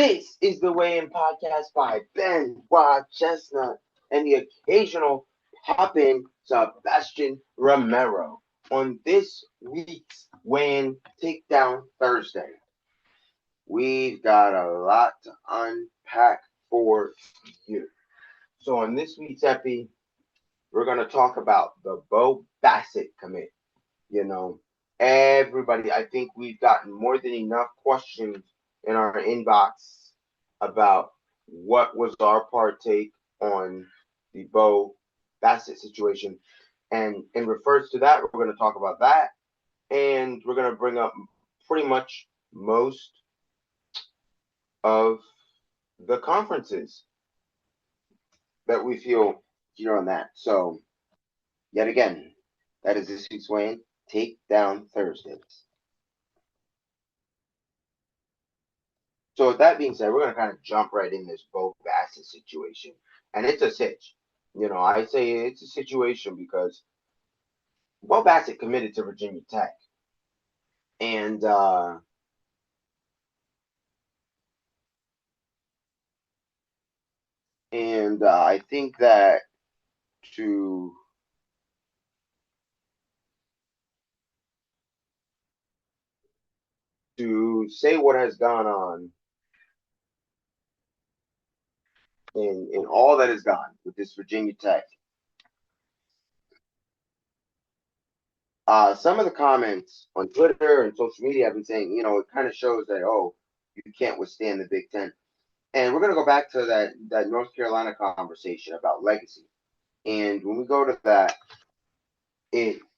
This is the Weigh-In Podcast by Ben Wild Chestnut and the occasional pop-in Sebastian Romero on this week's Weigh-In Takedown Thursday. We've got a lot to unpack for you. So on this week's epi, we're going to talk about the Bo Bassett commit. Everybody, I think we've gotten more than enough questions in our inbox about what was our partake on the Bo Bassett situation. And in refers to that, we're going to talk about that. And we're going to bring up pretty much most of the conferences that we feel here on that. So, yet again, that is this week's Weigh-In Takedown Thursdays. So with that being said, we're going to kind of jump right in this Bo Bassett situation. And it's a sitch. I say it's a situation because Bo Bassett committed to Virginia Tech. And I think that to say what has gone on in all that has gone with this Virginia Tech, some of the comments on Twitter and social media have been saying, it kind of shows that, you can't withstand the Big Ten. And we're going to go back to that North Carolina conversation about legacy. And when we go to that,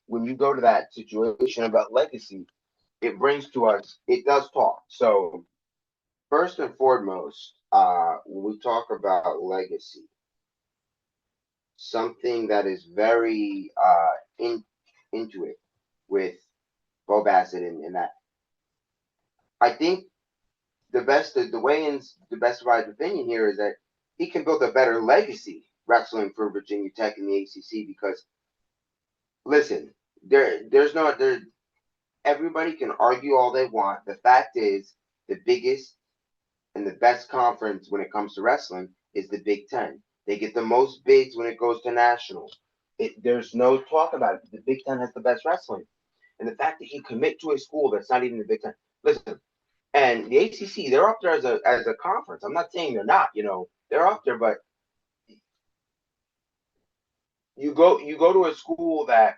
when you go to that situation about legacy, it brings to us, it does talk. So first and foremost, when we talk about legacy, something that is very into it with Bo Bassett and that, I think the weigh-ins, the best of my opinion here is that he can build a better legacy wrestling for Virginia Tech in the ACC because, listen, everybody can argue all they want. The fact is, the biggest and the best conference when it comes to wrestling is the Big Ten. They get the most bids when it goes to nationals. There's no talk about it. The Big Ten has the best wrestling. And the fact that you commit to a school that's not even the Big Ten. Listen, and the ACC, they're up there as a conference. I'm not saying they're not, they're up there, but you go to a school that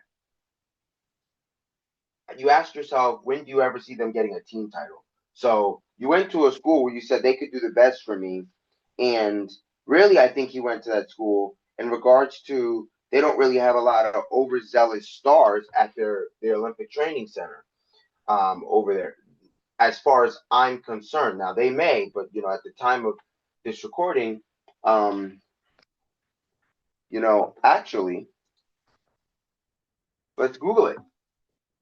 you ask yourself, when do you ever see them getting a team title? So you went to a school where you said they could do the best for me, and really, I think you went to that school in regards to they don't really have a lot of overzealous stars at their Olympic training center over there. As far as I'm concerned. Now they may, but at the time of this recording, actually, let's Google it.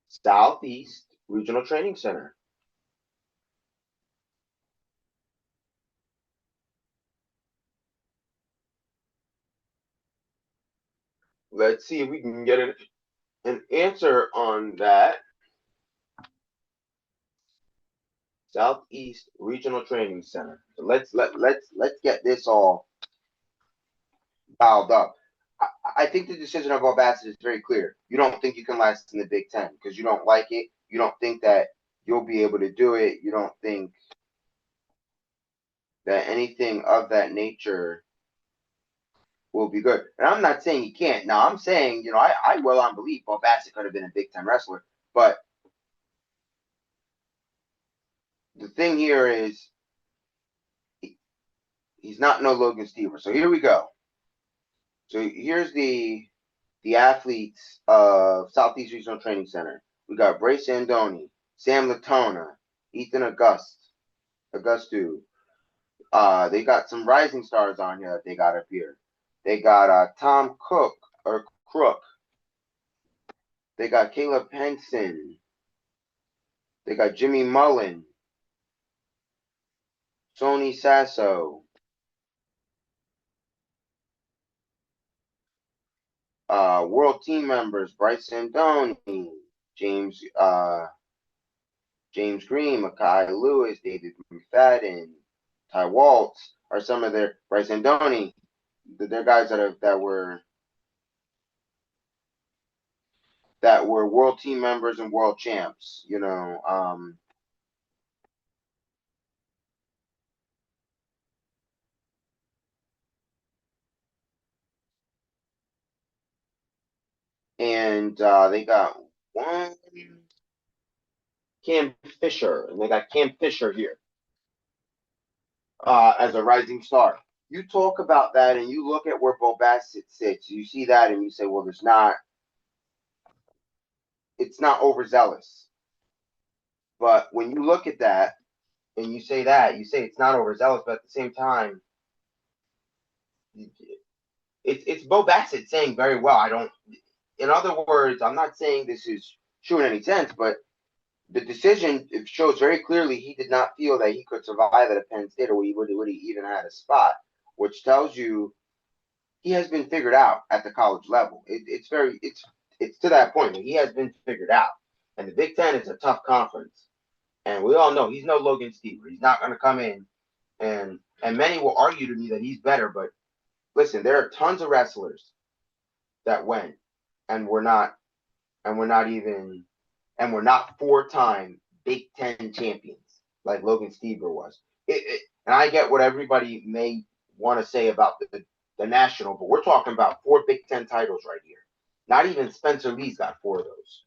Southeast Regional Training Center. Let's see if we can get an answer on that. Southeast Regional Training Center. So let's get this all dialed up. I think the decision of Bo Bassett is very clear. You don't think you can last in the Big Ten because you don't like it. You don't think that you'll be able to do it. You don't think that anything of that nature will be good. And I'm not saying he can't. Now, I'm saying, I well on belief Bo Bassett could have been a Big Ten wrestler. But the thing here is he's not no Logan Stever. So here we go. So here's the athletes of Southeast Regional Training Center. We got Brace Andoni, Sam Latona, Ethan Augustu. They got some rising stars on here that they got up here. They got Tom Crook. They got Caleb Henson. They got Jimmy Mullen. Sony Sasso. World team members, Bryce Andoni, James Green, Makai Lewis, David McFadden, Ty Waltz are some of their Bryce Andoni. They're guys that were world team members and world champs. And they got one Cam Fisher, and they got Cam Fisher here as a rising star. You talk about that, and you look at where Bo Bassett sits. You see that, and you say, "Well, it's not overzealous." But when you look at that, and you say it's not overzealous, but at the same time, it's Bo Bassett saying very well. I don't. In other words, I'm not saying this is true in any sense, but the decision shows very clearly he did not feel that he could survive at a Penn State, or would he even had a spot, which tells you he has been figured out at the college level. It's to that point. He has been figured out, and the Big Ten is a tough conference, and we all know he's no Logan Stever. He's not going to come in and many will argue to me that he's better, but listen, there are tons of wrestlers that went and were not and we're not even and we're not four-time Big Ten champions like Logan Stever was. And I get what everybody may want to say about the national, but we're talking about 4 Big Ten titles right here. Not even Spencer Lee's got 4 of those.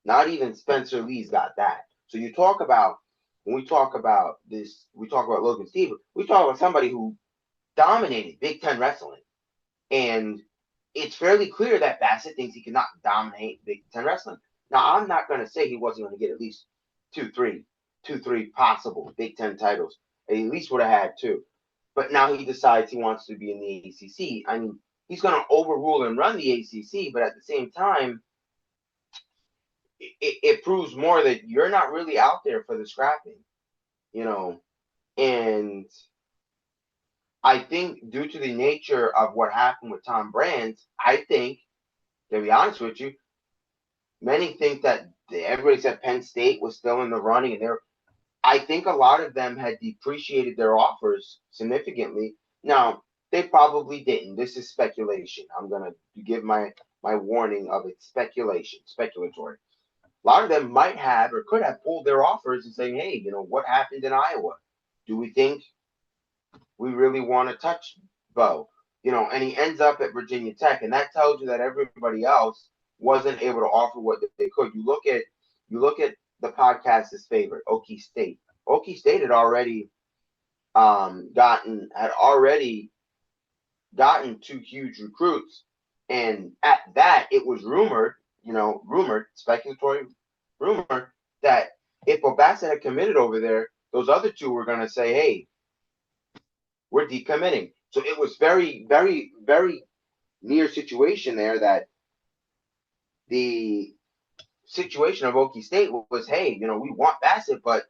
Not even Spencer Lee's got that. So you talk about when we talk about this, we talk about Logan Stever. We talk about somebody who dominated Big Ten wrestling, and it's fairly clear that Bassett thinks he cannot dominate Big Ten wrestling. Now, I'm not going to say he wasn't going to get at least two, three possible Big Ten titles. At least would have had 2. But now he decides he wants to be in the ACC. I mean, he's going to overrule and run the ACC, but at the same time, it proves more that you're not really out there for the scrapping, And I think due to the nature of what happened with Tom Brands, I think, to be honest with you, many think that everybody said Penn State was still in the running, and I think a lot of them had depreciated their offers significantly. Now, they probably didn't. This is speculation. I'm going to give my warning of it's speculatory. A lot of them might have or could have pulled their offers and saying, hey, what happened in Iowa? Do we think we really want to touch Bo? And he ends up at Virginia Tech, and that tells you that everybody else wasn't able to offer what they could. You look at the podcast's favorite, Okie State. Okie State had already gotten 2 huge recruits, and at that it was rumored, speculatory rumor that if Bassett had committed over there, those other 2 were going to say, hey, we're decommitting. So it was very, very, very near situation there that the situation of Okie State was, hey, we want Bassett, but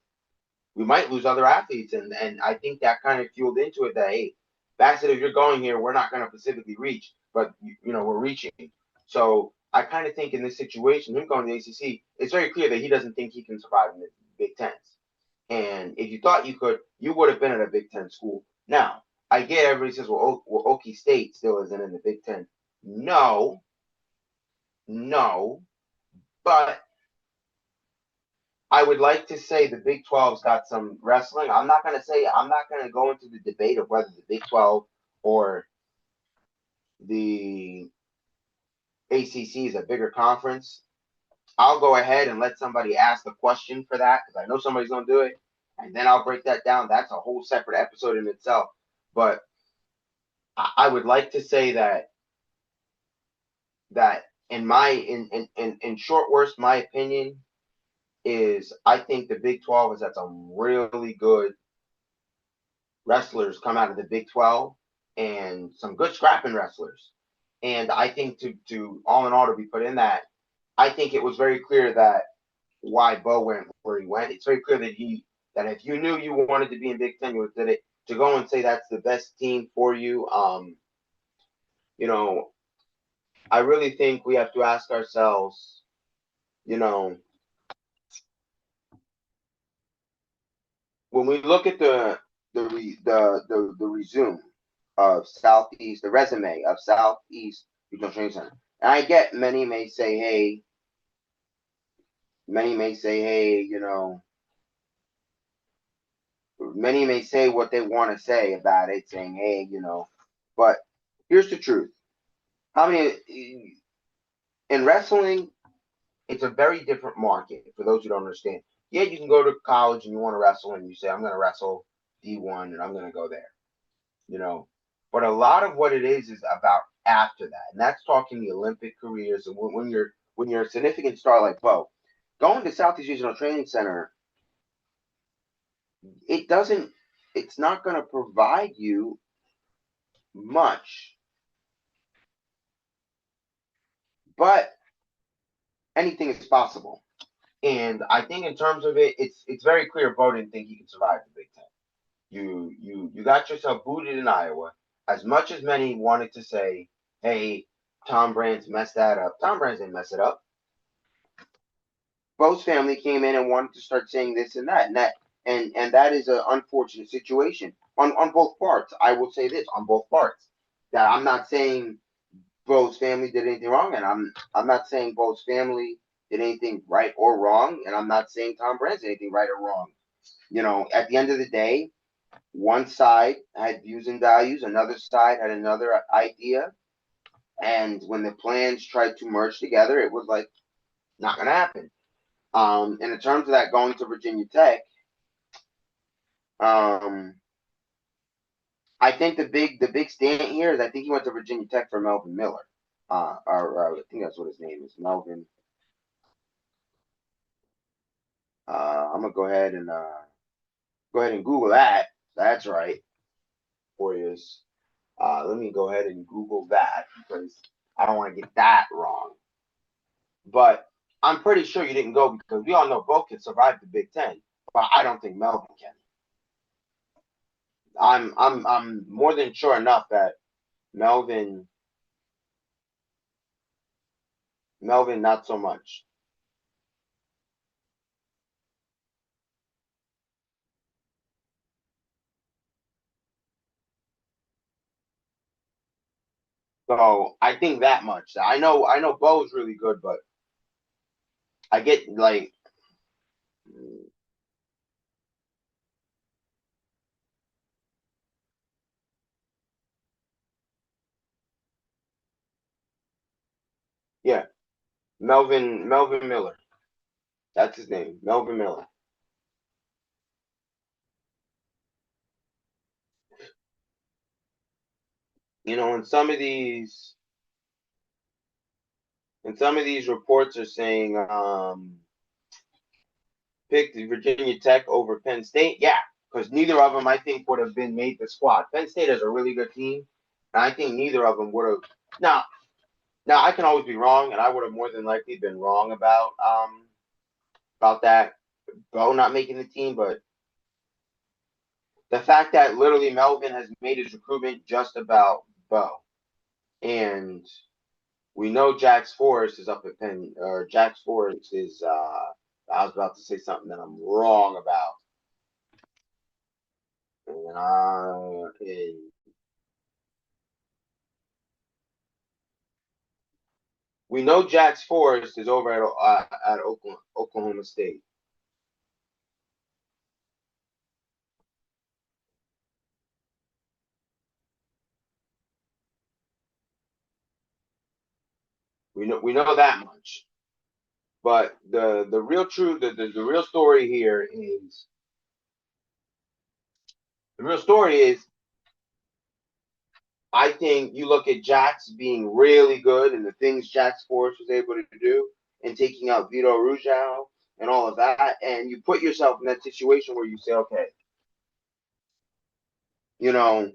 we might lose other athletes. And I think that kind of fueled into it that, hey, Bassett, if you're going here, we're not going to specifically reach, but, we're reaching. So I kind of think in this situation, him going to the ACC, it's very clear that he doesn't think he can survive in the Big Tens. And if you thought you could, you would have been at a Big Ten school. Now, I get everybody says, well, Okie State still isn't in the Big Ten. No, but I would like to say the Big 12's got some wrestling. I'm not going to go into the debate of whether the Big 12 or the ACC is a bigger conference. I'll go ahead and let somebody ask the question for that because I know somebody's going to do it, and then I'll break that down. That's a whole separate episode in itself. But I would like to say that in short words, my opinion is I think the Big 12 has had some really good wrestlers come out of the Big 12 and some good scrapping wrestlers. And I think to all in all to be put in that, I think it was very clear that why Bo went where he went. It's very clear that if you knew you wanted to be in Big Ten, you did it. To go and say that's the best team for you, I really think we have to ask ourselves, when we look at the the resume of Southeast, the resume of Southeast Regional Training Center. And I get many may say, hey, many may say what they want to say about it, saying, hey, but here's the truth. How many in wrestling, it's a very different market for those who don't understand. Yeah, you can go to college and you want to wrestle and you say, I'm going to wrestle D1 and I'm going to go there, But a lot of what it is about after that. And that's talking the Olympic careers. And when you're a significant star like Bo, going to Southeast Regional Training Center, it's not going to provide you much. But anything is possible. And I think in terms of it, it's very clear Bo didn't think he could survive the Big Ten. You got yourself booted in Iowa. As much as many wanted to say, hey, Tom Brands messed that up. Tom Brands didn't mess it up. Bo's family came in and wanted to start saying this and that, and that is an unfortunate situation on both parts. I will say this on both parts, that I'm not saying Bo's family did anything wrong, and I'm not saying Bo's family did anything right or wrong, and I'm not saying Tom Brands did anything right or wrong. At the end of the day, one side had views and values, another side had another idea, and when the plans tried to merge together, it was like not going to happen. And in terms of that, going to Virginia Tech, I think the big stand here is I think he went to Virginia Tech for Melvin Miller, or I think that's what his name is, Melvin. I'm gonna go ahead and Google that. That's right, Warriors. Let me go ahead and Google that because I don't want to get that wrong. But I'm pretty sure you didn't go because we all know both can survive the Big Ten, but I don't think Melvin can. I'm more than sure enough that Melvin not so much. So I think that much. I know Bo's really good, but I get like yeah, Melvin Miller. That's his name, Melvin Miller. And some of these reports are saying picked Virginia Tech over Penn State. Yeah, because neither of them I think would have been made the squad. Penn State is a really good team, and I think neither of them would have. Now I can always be wrong, and I would have more than likely been wrong about that Bo not making the team, but the fact that literally Melvin has made his recruitment just about Bo, and we know Jax Forrest is up at Penn, or Jax Forrest is. I was about to say something that I'm wrong about. And we know Jax Forrest is over at Oklahoma State. We know that much. But the real truth, the real story here is the real story is I think you look at Jax being really good and the things Jax Forrest was able to do and taking out Vito Rujao and all of that, and you put yourself in that situation where you say, okay, you know,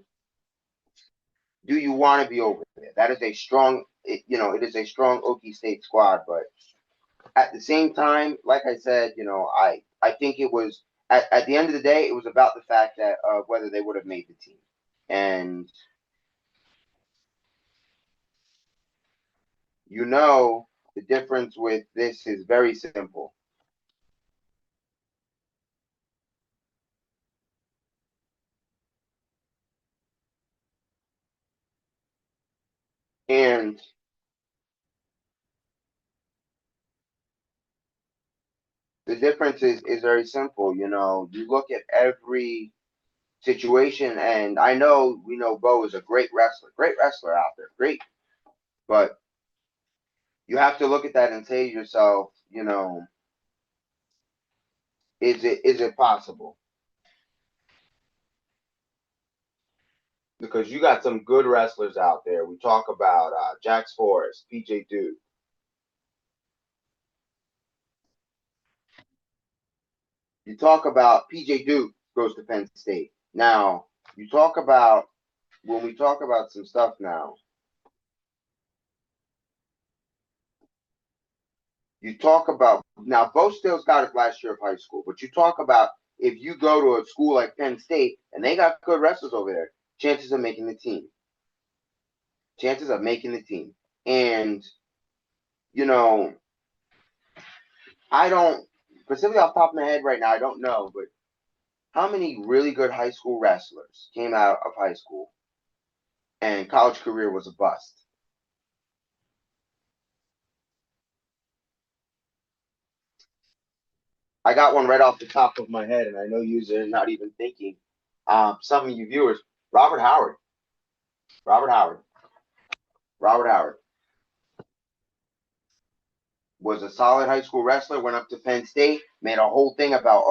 do you want to be over there? That is a strong, it is a strong Okie State squad, but at the same time, like I said, I think it was at the end of the day, it was about the fact that whether they would have made the team, and the difference with this is very simple. And the difference is very simple. You look at every situation, and I know we know Bo is a great wrestler out there, great. But you have to look at that and say to yourself, is it possible? Because you got some good wrestlers out there. We talk about Jax Forrest, PJ Duke. You talk about PJ Duke goes to Penn State. Now, you talk about when we talk about some stuff now, you talk about now Bo Still's got his last year of high school, but you talk about if you go to a school like Penn State and they got good wrestlers over there, chances of making the team. Chances of making the team. And, you know, I don't specifically off the top of my head right now, I don't know, but how many really good high school wrestlers came out of high school and college career was a bust? I got one right off the top of my head, and I know you're not even thinking. Some of you viewers, Robert Howard, Robert Howard, Robert Howard was a solid high school wrestler. Went up to Penn State, made a whole thing about,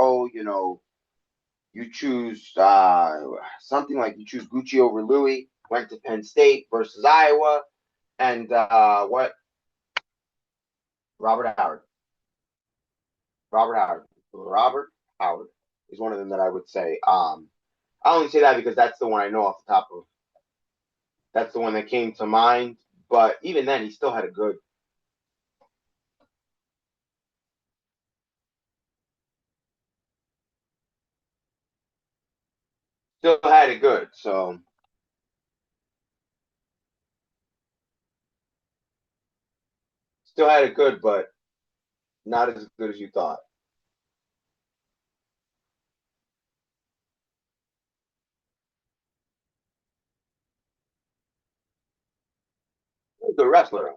you choose something like you choose Gucci over Louis. Went to Penn State versus Iowa, and what? Robert Howard, Robert Howard, Robert Howard is one of them that I would say. I only say that because that's the one I know off the top of. That's the one that came to mind. But even then, he still had a good. Still had it good. So still had it good, but not as good as you thought. He was a wrestler.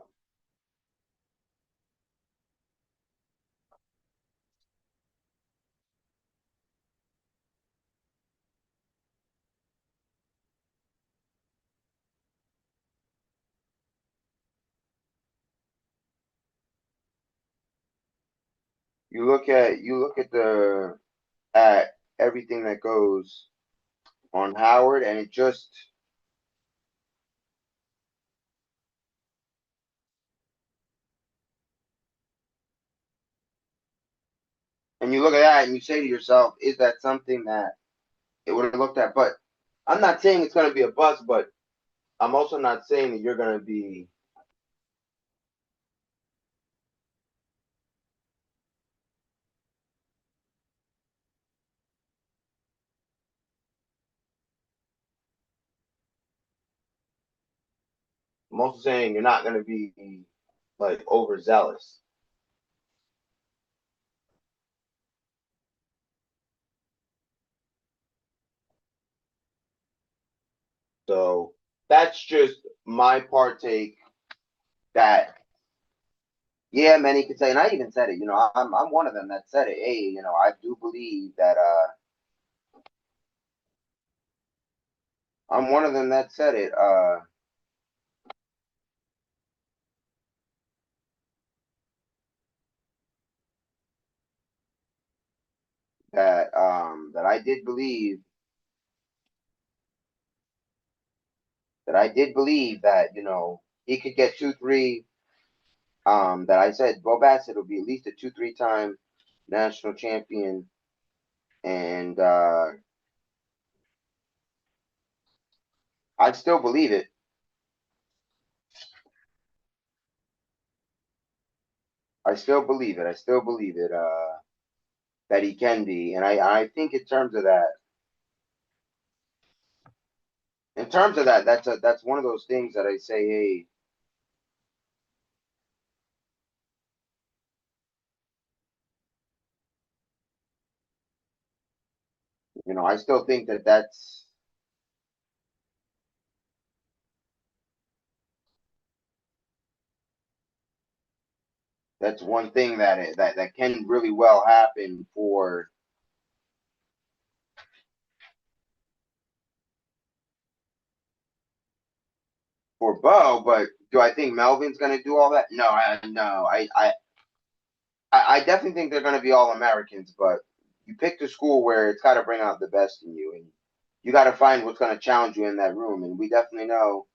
You look at the at everything that goes on Howard, and it just and you look at that and you say to yourself, is that something that it would have looked at? But I'm not saying it's going to be a bust, but I'm also not saying that you're going to be. I'm also saying you're not going to be like overzealous. So that's just my partake. That yeah, many could say, and I even said it. I'm one of them that said it. Hey, I do believe that. I'm one of them that said it. That I did believe that he could get 2-3. That I said Bo Bassett will be at least a 2-3 time national champion, and I still believe it. I still believe it. I still believe it. That he can be, and I think in terms of that, that's one of those things that I say, hey, I still think that that's That's one thing that can really well happen for Bo. But do I think Melvin's going to do all that? No, no. I definitely think they're going to be all Americans, but you picked a school where it's got to bring out the best in you, and you got to find what's going to challenge you in that room. And we definitely know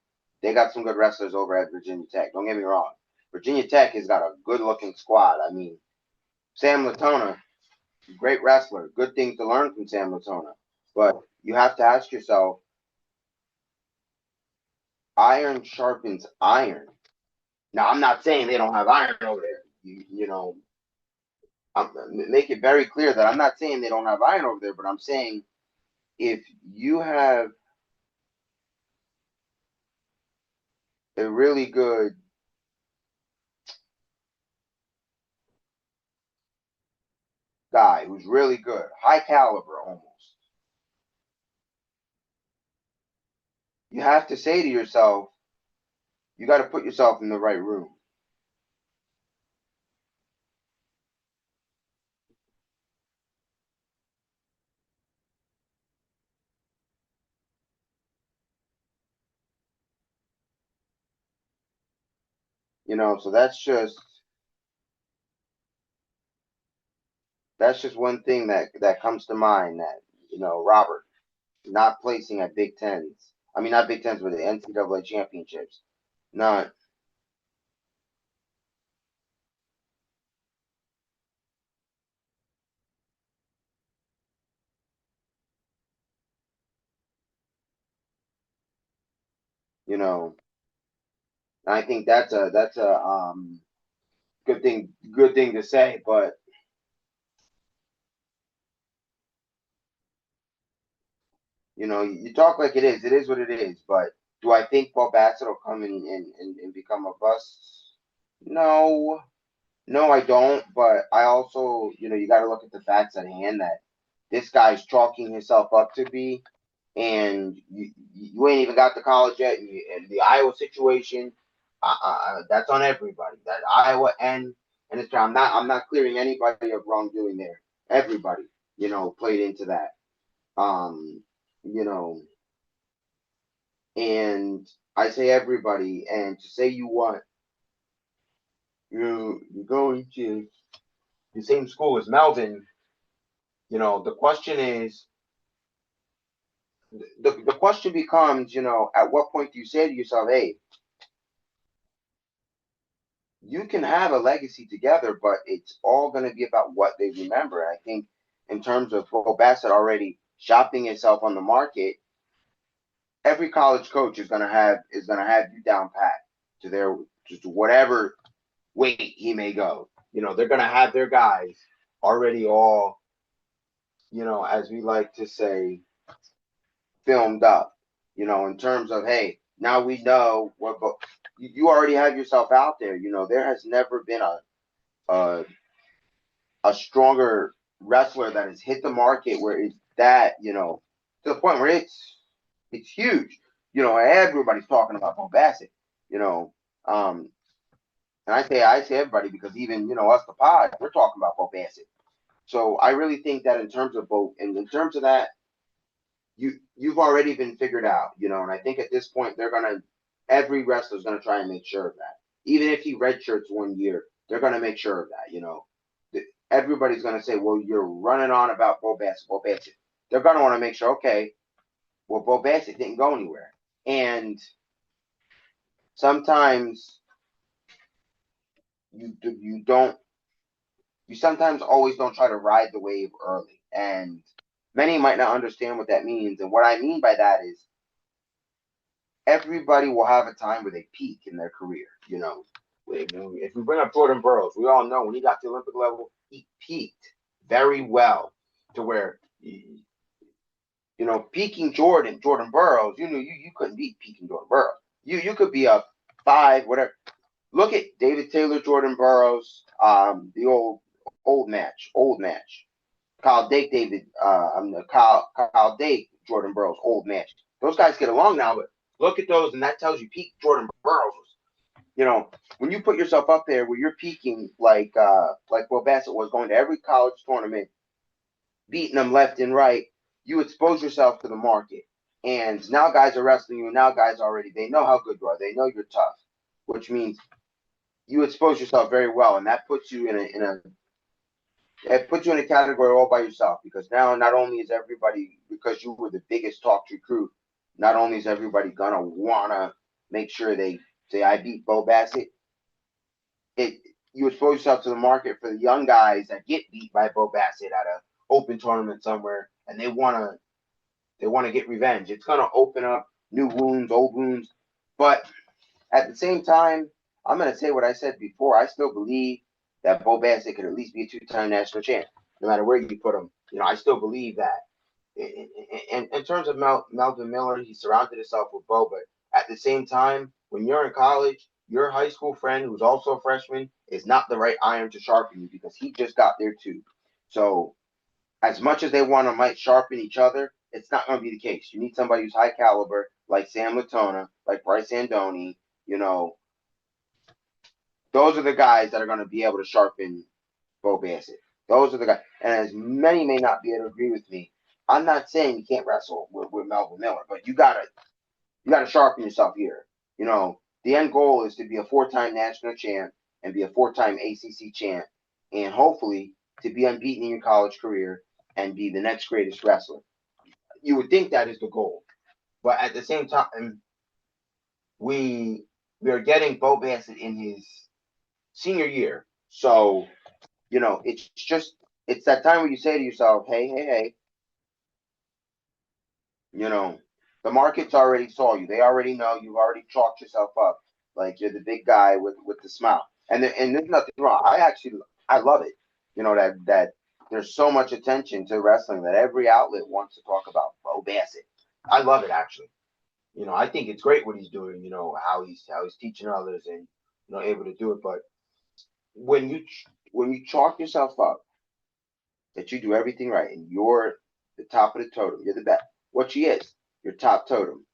they got some good wrestlers over at Virginia Tech. Don't get me wrong. Virginia Tech has got a good looking squad. I mean, Sam Latona, great wrestler. Good things to learn from Sam Latona. But you have to ask yourself, iron sharpens iron. Now, I'm not saying they don't have iron over there. You know, make it very clear that I'm not saying they don't have iron over there, but I'm saying if you have a really good guy who's really good, high caliber almost, you have to say to yourself, you got to put yourself in the right room. So that's just one thing that comes to mind that Robert not placing at Big Tens. I mean, not Big Tens, but the NCAA championships. Not, you know, I think that's a good thing to say. But you talk like it is. It is what it is. But do I think Paul Bassett will come in and become a bust? No, no, I don't. But I also, you got to look at the facts at hand that this guy's chalking himself up to be, and you ain't even got to college yet. And the Iowa situation, that's on everybody. That Iowa and it's I'm not clearing anybody of wrongdoing there. Everybody, played into that. Um, you know, and I say everybody, and to say you want you're going to the same school as Melvin, the question is the question becomes, at what point do you say to yourself, hey, you can have a legacy together, but it's all going to be about what they remember. And I think in terms of Bo Bassett already shopping himself on the market, every college coach is going to have you down pat to their to whatever weight he may go. They're going to have their guys already all, as we like to say, filmed up. In terms of, hey, now we know what you already have yourself out there. There has never been a a stronger wrestler that has hit the market where it's that, to the point where it's huge. Everybody's talking about Bo Bassett, you know. Um, and I say everybody because even, us the pod, we're talking about Bo Bassett. So I really think that in terms of both, and in terms of that, you've already been figured out, and I think at this point every wrestler's gonna try and make sure of that. Even if he redshirts 1 year, they're gonna make sure of that. Everybody's gonna say, well, you're running on about Bo Bassett, Bo Bassett. They're gonna want to make sure, okay, well, Bo Bassett didn't go anywhere. And sometimes you don't you sometimes always don't try to ride the wave early. And many might not understand what that means. And what I mean by that is everybody will have a time where they peak in their career. If we bring up Jordan Burroughs, we all know when he got to the Olympic level, he peaked very well to where peaking Jordan Burroughs, you couldn't beat peaking Jordan Burroughs. You could be a five, whatever. Look at David Taylor, Jordan Burroughs, the old match. Kyle Dake, Kyle Dake, Jordan Burroughs, old match. Those guys get along now, but look at those, and that tells you peak Jordan Burroughs when you put yourself up there where you're peaking like Will Bassett was, going to every college tournament, beating them left and right, you expose yourself to the market. And now guys are wrestling you, and now guys already, they know how good you are. They know you're tough, which means you expose yourself very well, and that puts you in a category all by yourself, because now not only is everybody, because you were the biggest talk recruit, not only is everybody gonna wanna make sure they say I beat Bo Bassett, it you expose yourself to the market for the young guys that get beat by Bo Bassett at a open tournament somewhere, and they wanna get revenge. It's gonna open up new wounds, old wounds, but at the same time, I'm gonna say what I said before. I still believe that Bo Bassett could at least be a two-time national champ, no matter where you put him. I still believe that. In terms of Melvin Miller, he surrounded himself with Bo, but at the same time, when you're in college, your high school friend who's also a freshman is not the right iron to sharpen you, because he just got there too. So as much as they want to might sharpen each other, it's not going to be the case. You need somebody who's high caliber, like Sam Latona, like Bryce Andoni. You know, those are the guys that are going to be able to sharpen Bo Bassett. Those are the guys. And as many may not be able to agree with me, I'm not saying you can't wrestle with Melvin Miller, but you gotta sharpen yourself here. The end goal is to be a 4-time national champ and be a 4-time ACC champ, and hopefully to be unbeaten in your college career and be the next greatest wrestler. You would think that is the goal, but at the same time, we are getting Bo Bassett in his senior year, so it's that time where you say to yourself, hey, hey, hey, you know, the markets already saw you. They already know you've already chalked yourself up like you're the big guy with the smile. And there's nothing wrong. I love it. That there's so much attention to wrestling that every outlet wants to talk about Bo Bassett. I love it, actually. I think it's great what he's doing. How he's teaching others, and able to do it. But when you chalk yourself up that you do everything right and you're the top of the totem, you're the best. What she is, your top totem.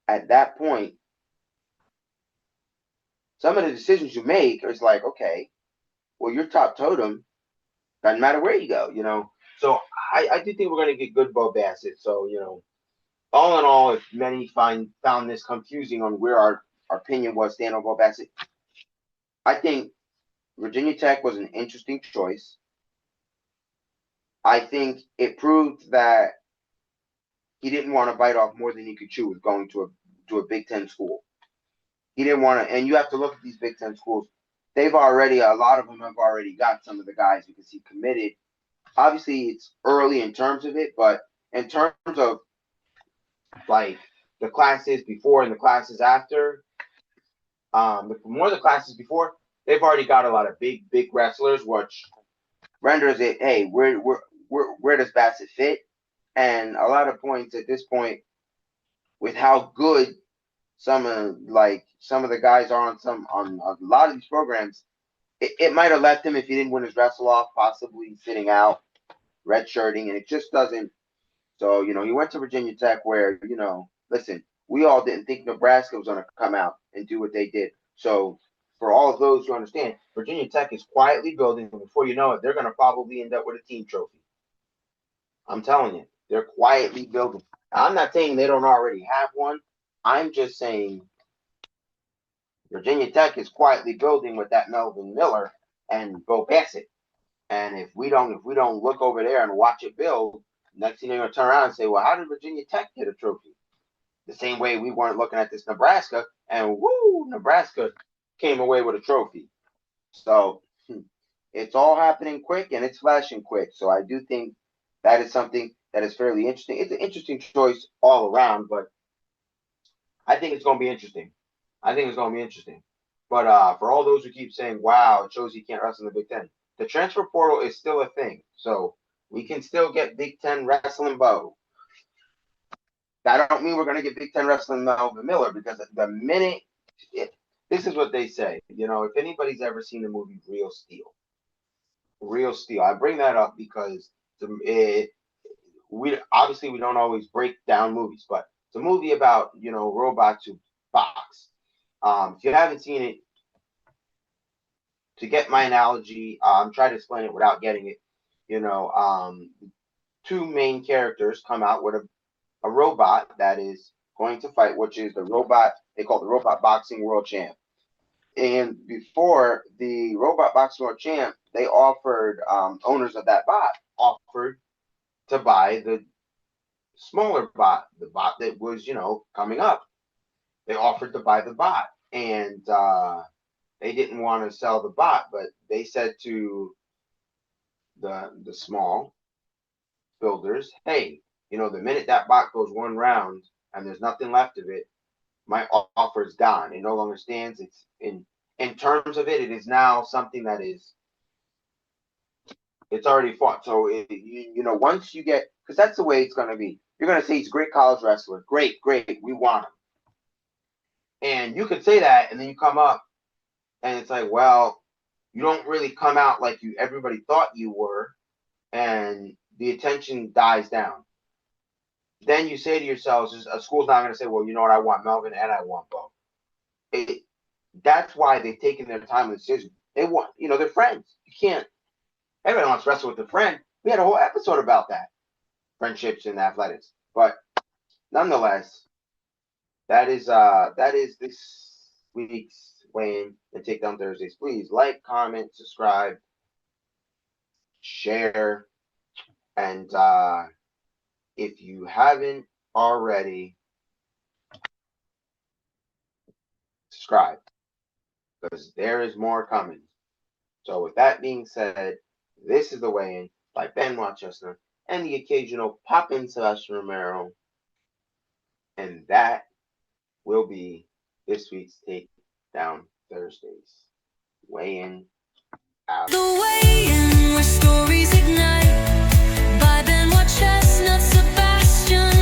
At that point, some of the decisions you make is like, okay, well, your top totem doesn't matter where you go. So I do think we're going to get good Bo Bassett. So all in all, if many found this confusing on where our opinion was stand on Bo Bassett, I think Virginia Tech was an interesting choice. I think it proved that he didn't want to bite off more than he could chew with going to a Big Ten school. He didn't want to, and you have to look at these Big Ten schools. A lot of them have already got some of the guys because he committed. Obviously, it's early in terms of it, but in terms of like the classes before and the classes after, the more the classes before, they've already got a lot of big wrestlers, which renders it, hey, where does Bassett fit? And a lot of points at this point, with how good some of the guys are on a lot of these programs, it might have left him if he didn't win his wrestle off, possibly sitting out, redshirting, and it just doesn't. So he went to Virginia Tech, where listen, we all didn't think Nebraska was going to come out and do what they did. So for all of those who understand, Virginia Tech is quietly building, and before you know it, they're going to probably end up with a team trophy. I'm telling you, they're quietly building. I'm not saying they don't already have one. I'm just saying Virginia Tech is quietly building with that Melvin Miller and Bo Bassett. And if we don't look over there and watch it build, next thing they're gonna turn around and say, well, how did Virginia Tech get a trophy? The same way we weren't looking at this Nebraska, and woo, Nebraska came away with a trophy. So it's all happening quick and it's flashing quick. So I do think that is something that is fairly interesting. It's an interesting choice all around, but I think it's going to be interesting. But for all those who keep saying, wow, it shows he can't wrestle in the Big Ten, the transfer portal is still a thing. So we can still get Big Ten wrestling Bo. That don't mean we're going to get Big Ten wrestling Melvin Miller, because the minute this is what they say. If anybody's ever seen the movie Real Steel, I bring that up because we don't always break down movies, but it's a movie about robots who box. If you haven't seen it, to get my analogy, try to explain it without getting it. Two main characters come out with a robot that is going to fight, which is the robot, they call it the Robot Boxing World Champ. And before the Robot Boxing World Champ, they offered, owners of that bot offered to buy the smaller bot, the bot that was, coming up. They offered to buy the bot. And they didn't want to sell the bot, but they said to the small builders, hey, the minute that bot goes one round and there's nothing left of it, my offer is gone. It no longer stands. It's in terms of it is now something that is, it's already fought. So once you get, because that's the way it's going to be. You're going to say he's a great college wrestler. Great, we want him. And you could say that, and then you come up, and it's like, well, you don't really come out like everybody thought you were, and the attention dies down. Then you say to yourselves, a school's not going to say, well, you know what, I want Melvin and I want Bo. That's why they've taken their time with the decision. They want, they're friends. You can't, everybody wants to wrestle with a friend. We had a whole episode about that, friendships in athletics. But nonetheless, that is this week's weigh-in and Takedown Thursdays. Please like, comment, subscribe, share, and if you haven't already, subscribe, because there is more coming. So with that being said, this is the weigh-in by Benoit Chestnut and the occasional pop-in Sebastian Romero, and that will be this week's Takedown Thursdays. Weigh-in out. The weigh-in where stories ignite by Benoit Chestnut, Sebastian